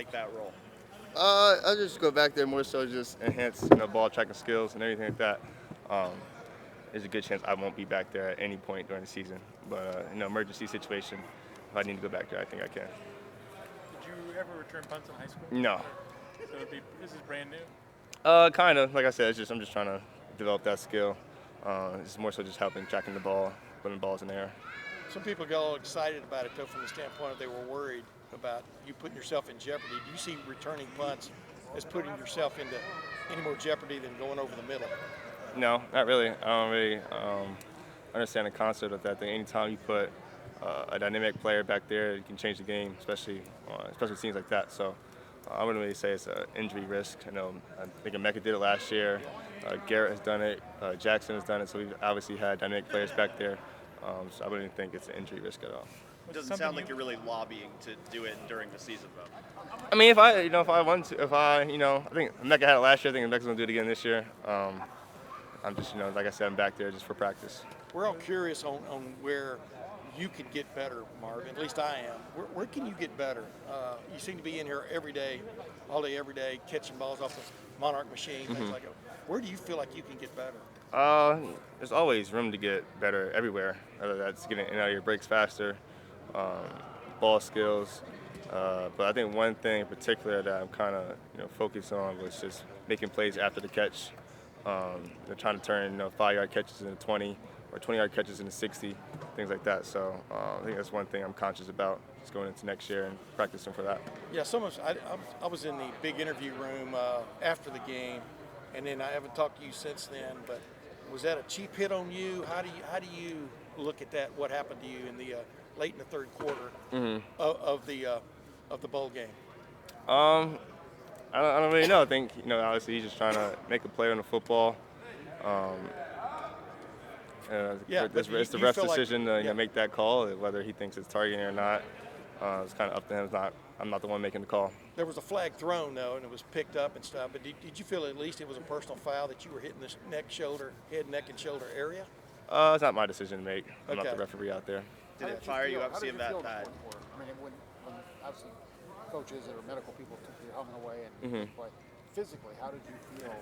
like that role? I just go back there more so just enhance ball tracking skills and everything like that. Um, there's a good chance I won't be back there at any point during the season. But emergency situation, if I need to go back there, I think I can. Did you ever return punts in high school? No. So this is brand new? Kind of. Like I said, I'm just trying to develop that skill. It's more so just helping tracking the ball, putting balls in the air. Some people get all excited about it, though, from the standpoint of they were worried about you putting yourself in jeopardy. Do you see returning punts as putting yourself into any more jeopardy than going over the middle? No, not really. I don't really understand the concept of that thing. Anytime you put a dynamic player back there, you can change the game, especially teams like that. So I wouldn't really say it's an injury risk. I think Emeka did it last year. Garrett has done it. Jackson has done it. So we've obviously had dynamic players back there. So I wouldn't think it's an injury risk at all. It doesn't sound like you're really lobbying to do it during the season, though. I mean, if I want to, I think Emeka had it last year. I think Emeka's gonna do it again this year. I'm just, like I said, I'm back there just for practice. We're all curious on where you can get better, Marvin. At least I am. Where can you get better? You seem to be in here every day, all day, every day, catching balls off the Monarch machine, things like that. Where do you feel like you can get better? There's always room to get better everywhere. Whether that's getting in and out of your breaks faster, ball skills. But I think one thing in particular that I'm kind of focused on was just making plays after the catch. They're trying to turn 5-yard catches into 20 or 20-yard catches into 60, things like that. So I think that's one thing I'm conscious about just going into next year and practicing for that. Yeah, I was in the big interview room after the game, and then I haven't talked to you since then. But was that a cheap hit on you? How do you look at that? What happened to you in the late in the third quarter of the bowl game? I don't really know. I think obviously he's just trying to make a play on the football. It's the ref's decision to make that call, whether he thinks it's targeting or not. It's kind of up to him. I'm not the one making the call. There was a flag thrown though, and it was picked up and stuff. But did you feel at least it was a personal foul that you were hitting this head, neck, and shoulder area? It's not my decision to make. I'm not Okay. the referee out there. Did it fire you up seeing that? I mean, when obviously coaches or medical people took your helmet away and play, physically, how did you feel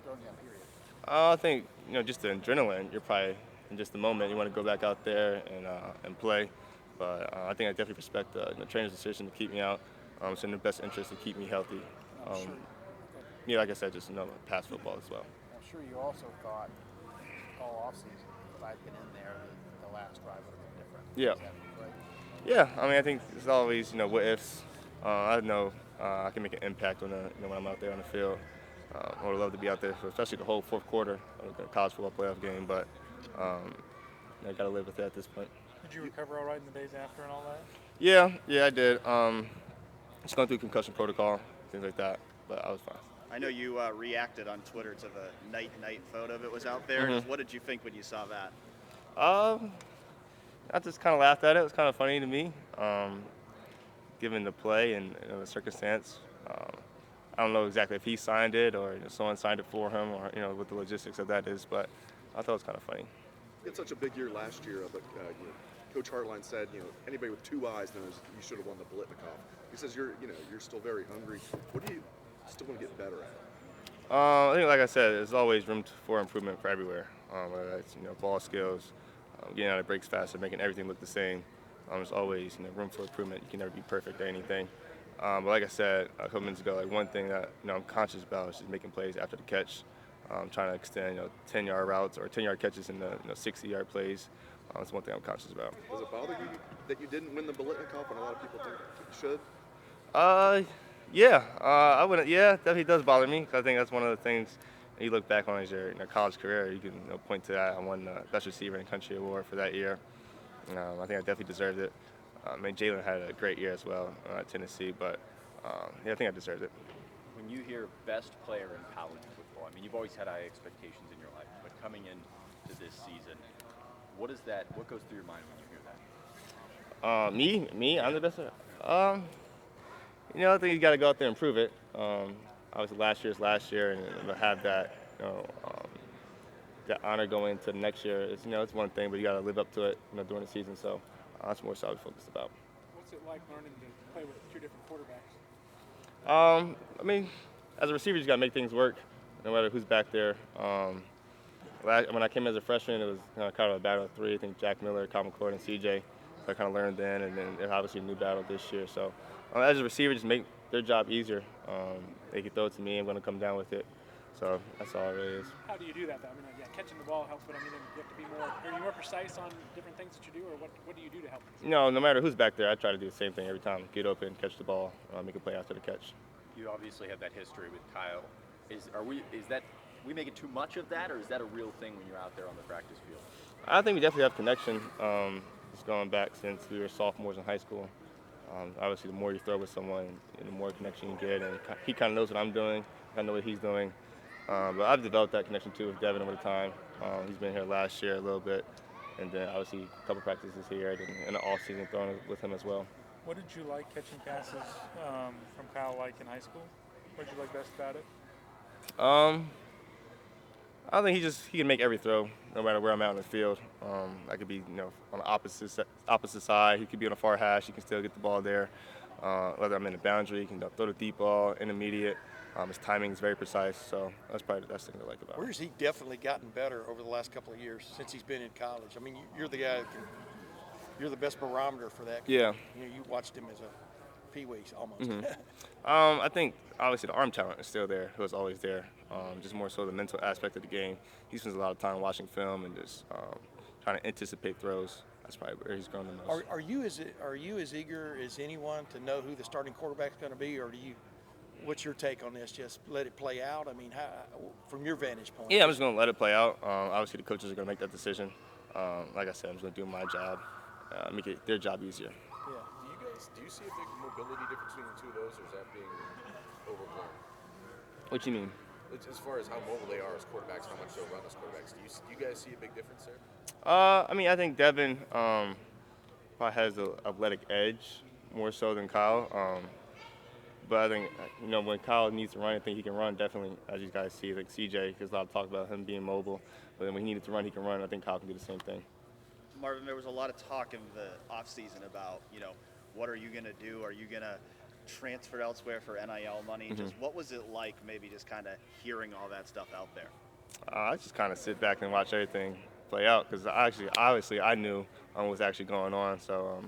during that period? I think just the adrenaline. You're probably in just the moment. You want to go back out there and play. But I think I definitely respect the trainer's decision to keep me out. It's in the best interest to keep me healthy. Sure. Like I said, just past football as well. I'm sure you also thought all offseason, if I'd been in there, the last drive would have been different. Yeah. Right? Yeah, I mean, I think there's always, what ifs. I know I can make an impact when I'm out there on the field. I would love to be out there, especially the whole fourth quarter of a college football playoff game, but I got to live with that at this point. Did you recover all right in the days after and all that? Yeah, I did. Just going through concussion protocol, things like that, but I was fine. I know you reacted on Twitter to the night photo that was out there. What did you think when you saw that? I just kind of laughed at it. It was kind of funny to me, given the play and the circumstance. I don't know exactly if he signed it or someone signed it for him or what the logistics of that is, but I thought it was kind of funny. You had such a big year last year, but Coach Hartline said, anybody with two eyes knows you should have won the Biletnikoff. He says you're still very hungry. What do you still want to get better at? I think, like I said, there's always room for improvement for everywhere. Whether it's ball skills, getting out of breaks faster, making everything look the same. There's always room for improvement. You can never be perfect or anything. But like I said a couple minutes ago, one thing that I'm conscious about is just making plays after the catch. Trying to extend 10-yard routes or 10-yard catches into 60-yard plays. That's one thing I'm conscious about. Does it bother you that you didn't win the Biletnikoff when a lot of people think you should? I wouldn't. Yeah, definitely does bother me because I think that's one of the things you look back on as your college career. You can point to that. I won the Best Receiver in Country Award for that year. I think I definitely deserved it. Jalen had a great year as well at Tennessee, but I think I deserved it. When you hear best player in college football, I mean, you've always had high expectations in your life, but coming into this season, what goes through your mind when you hear that? Me, I'm the best player. I think you got to go out there and prove it. Obviously, last year's last year, and to have that, that honor going into the next year, it's one thing, but you got to live up to it, during the season. So that's more so I was focused about. What's it like learning to play with two different quarterbacks? I mean, as a receiver, you just got to make things work, no matter who's back there. When I came as a freshman, it was kind of a battle of three. I think Jack Miller, Kyle McCord, and CJ. So I kind of learned then, and then obviously a new battle this year. So as a receiver, just make their job easier. They can throw it to me. I'm going to come down with it. So that's all it really is. How do you do that, though? I mean, yeah, catching the ball helps, but I mean, you have to be more. Are you more precise on different things that you do, or what do you do to help? No matter who's back there, I try to do the same thing every time. Get open, catch the ball, make a play after the catch. You obviously have that history with Kyle. Is we making too much of that, or is that a real thing when you're out there on the practice field? I think we definitely have connection. It's going back since we were sophomores in high school. Obviously, the more you throw with someone, the more connection you get, and he kind of knows what I'm doing. I know what he's doing. But I've developed that connection too with Devin over time. He's been here last year a little bit, and then obviously a couple practices here, and the off-season throwing with him as well. What did you like catching passes from Kyle like in high school? What did you like best about it? I think he can make every throw, no matter where I'm out in the field. I could be on the opposite side. He could be on a far hash. He can still get the ball there. Whether I'm in the boundary, he can throw the deep ball, intermediate. His timing is very precise, so that's probably the best thing to like about him. Where's he definitely gotten better over the last couple of years since he's been in college? I mean, you're the guy you're the best barometer for that. Yeah. You watched him as a peewee almost. Mm-hmm. I think obviously the arm talent is still there. It was always there. Just more so the mental aspect of the game. He spends a lot of time watching film and just trying to anticipate throws. That's probably where he's grown the most. Are you as eager as anyone to know who the starting quarterback is going to be, or do you? What's your take on this? Just let it play out? I mean, from your vantage point. Yeah, I'm just going to let it play out. Obviously, the coaches are going to make that decision. Like I said, I'm just going to do my job, make their job easier. Yeah. Do you see a big mobility difference between the two of those, or is that being overblown? What you mean? As far as how mobile they are as quarterbacks, how much they'll run as quarterbacks, do you guys see a big difference there? I mean, I think Devin probably has the athletic edge more so than Kyle. But I think, when Kyle needs to run, I think he can run definitely, as you guys see. Like CJ, there's a lot of talk about him being mobile. But then when he needed to run, he can run. I think Kyle can do the same thing. Marvin, there was a lot of talk in the offseason about, what are you going to do? Are you going to transfer elsewhere for NIL money? Mm-hmm. Just what was it like maybe just kind of hearing all that stuff out there? I just kind of sit back and watch everything play out because obviously I knew what was actually going on. So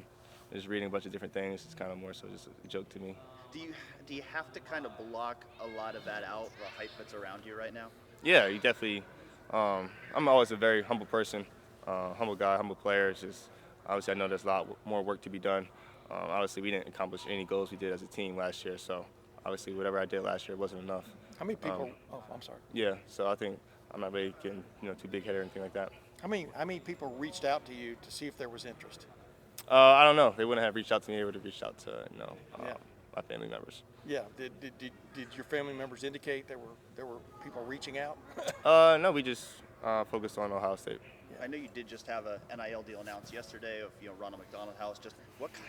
just reading a bunch of different things is kind of more so just a joke to me. Do you have to kind of block a lot of that out, the hype that's around you right now? Yeah, you definitely. I'm always a very humble person, humble guy, humble player. It's just obviously I know there's a lot more work to be done. Obviously we didn't accomplish any goals we did as a team last year, so obviously whatever I did last year wasn't enough. How many people? I'm sorry. Yeah, so I think I'm not really getting too big-headed or anything like that. How many people reached out to you to see if there was interest? I don't know. They wouldn't have reached out to me. They would have reached out to my family members. Yeah. Did your family members indicate there were people reaching out? No, we just focused on Ohio State. I know you did just have a NIL deal announced yesterday of Ronald McDonald House. Just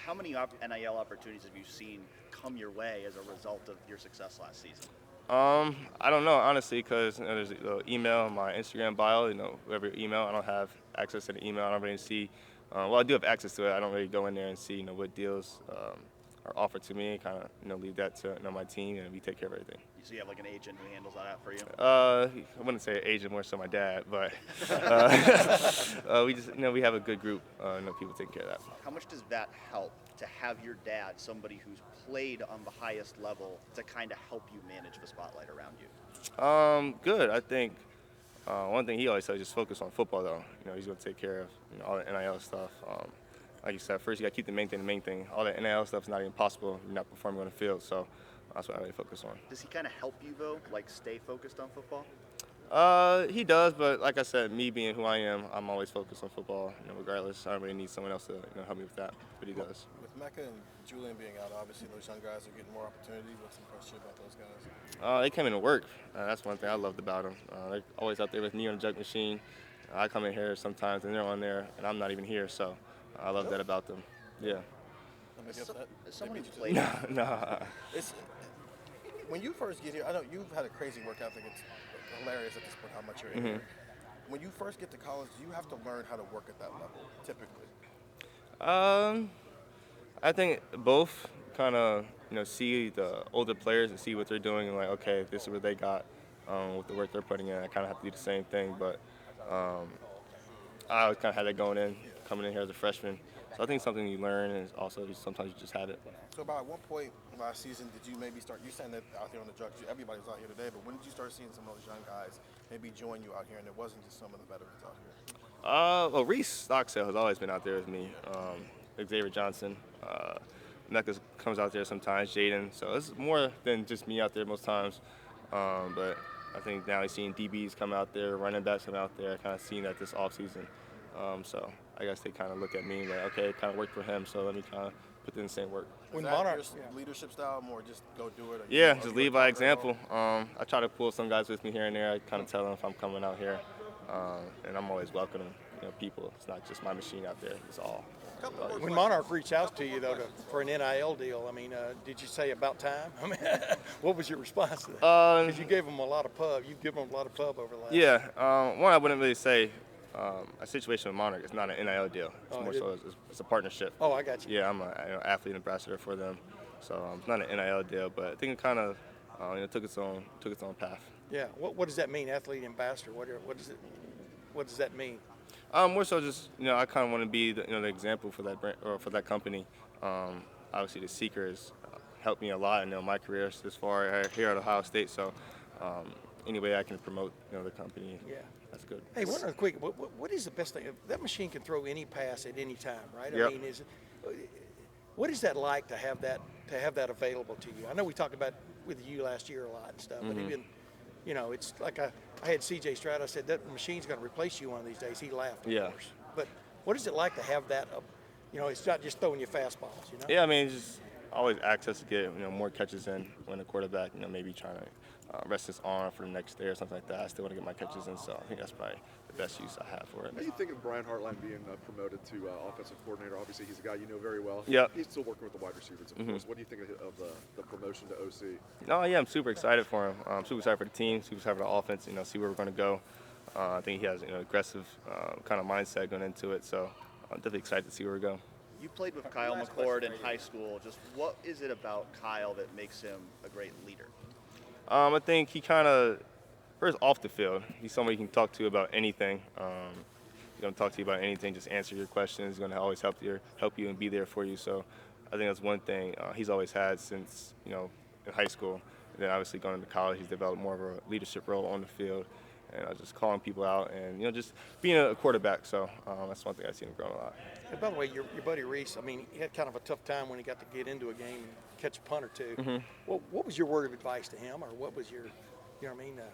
how many NIL opportunities have you seen come your way as a result of your success last season? I don't know, honestly, because there's an email, my Instagram bio, whoever email. I don't have access to the email. I don't really see. Well, I do have access to it. I don't really go in there and see what deals are offered to me. Kind of leave that to my team, and we take care of everything. So you have like an agent who handles that for you? I wouldn't say agent, more so my dad, but we just we have a good group. People taking care of that. How much does that help to have your dad, somebody who's played on the highest level, to kind of help you manage the spotlight around you? Good. I think one thing he always says, just focus on football, though. He's going to take care of all the NIL stuff. Like you said, first you got to keep the main thing. All the NIL stuff is not even possible if you're not performing on the field. So that's what I really focus on. Does he kind of help you, though, like stay focused on football? He does, but like I said, me being who I am, I'm always focused on football, regardless. I don't really need someone else to help me with that, but he does. With Mecca and Julian being out, obviously those young guys are getting more opportunity. What's impressed you about those guys? They come in to work. That's one thing I loved about them. They're always out there with me on the jug machine. I come in here sometimes, and they're on there, and I'm not even here, so I love that about them. Yeah. As someone who played... No. When you first get here, I know you've had a crazy work ethic. It's hilarious at this point how much you're in here. When you first get to college, you have to learn how to work at that level, typically. I think both, kind of see the older players and see what they're doing and like, okay, this is what they got with the work they're putting in. I kind of have to do the same thing, but I always kind of had that coming in here as a freshman. So I think it's something you learn, and also sometimes you just have it. So about what point last season did you maybe start? You're saying that out there on the Juggs, everybody was out here today, but when did you start seeing some of those young guys maybe join you out here, and it wasn't just some of the veterans out here? Well, Reese Stockstill has always been out there with me. Xavier Johnson, Mecca comes out there sometimes. Jaden, so it's more than just me out there most times. But I think now he's seeing DBs come out there, running backs come out there. Kind of seeing that this offseason. So I guess they kind of look at me like, okay, it kind of worked for him, so let me kind of put in the same work. When Monarchs leadership style, more just go do it? Yeah, just lead by example. I try to pull some guys with me here and there. I kind of tell them if I'm coming out here, and I'm always welcoming people. It's not just my machine out there. It's all. When Monarch reached out to you though for an NIL deal, I mean, did you say about time? I mean, what was your response to that? Because you gave them a lot of pub. You've given them a lot of pub over the last. Yeah, one I wouldn't really say. A situation with Monarch, it's not an NIL deal. It's more so it's a partnership. Oh, I got you. Yeah, I'm an athlete ambassador for them, so it's not an NIL deal. But I think it kind of took its own path. Yeah. What does that mean, athlete ambassador? What does that mean? More so just I kind of want to be the example for that brand or for that company. Obviously, the Seekers helped me a lot in my career this far here at Ohio State. So any way I can promote the company. Yeah. That's good. Hey, one other quick. What is the best thing? That machine can throw any pass at any time, right? Yep. I mean, what is that like to have that available to you? I know we talked about with you last year a lot and stuff, but even, it's like I had CJ Stroud. I said that machine's going to replace you one of these days. He laughed, of course. But what is it like to have that? It's not just throwing you fastballs. Yeah, I mean, just always access to get more catches in when the quarterback maybe trying to rest his arm for the next day or something like that. I still want to get my catches in, so I think that's probably the best use I have for it. How do you think of Brian Hartline being promoted to offensive coordinator? Obviously, he's a guy you know very well. Yep. He's still working with the wide receivers, of course. What do you think of the promotion to OC? Yeah, I'm super excited for him. I'm super excited for the team, super excited for the offense, see where we're going to go. I think he has aggressive kind of mindset going into it, so I'm definitely excited to see where we go. You played with Kyle McCord in high school. Just what is it about Kyle that makes him a great leader? I think he kind of, first off the field, he's somebody you can talk to about anything. He's going to talk to you about anything, just answer your questions. He's going to always help you and be there for you. So I think that's one thing he's always had since, in high school. And then obviously going into college, he's developed more of a leadership role on the field and just calling people out and, just being a quarterback. So that's one thing I've seen him grow a lot. And by the way, your buddy Reese, I mean, he had kind of a tough time when he got to get into a game and catch a punt or two. Mm-hmm. What was your word of advice to him, or what was your, encouragement?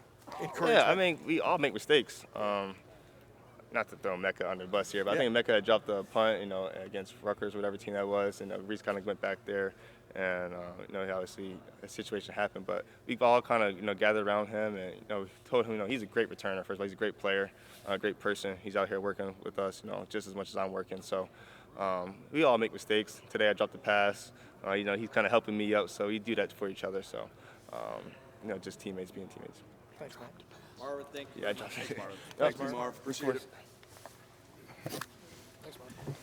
Yeah, I mean, we all make mistakes. Not to throw Mecca under the bus here, but I think Mecca had dropped a punt, against Rutgers, whatever team that was, and Reese kind of went back there, and obviously a situation happened, but we've all kind of gathered around him, and we told him he's a great returner. First of all, he's a great player, a great person. He's out here working with us, just as much as I'm working. So we all make mistakes. Today I dropped the pass. He's kind of helping me out, so we do that for each other. So just teammates being teammates. Thanks, man. Marvin, thank you. Yeah, I dropped it. Thanks, Marvin. Thanks, Marv. Appreciate it. Thanks, man. Yep.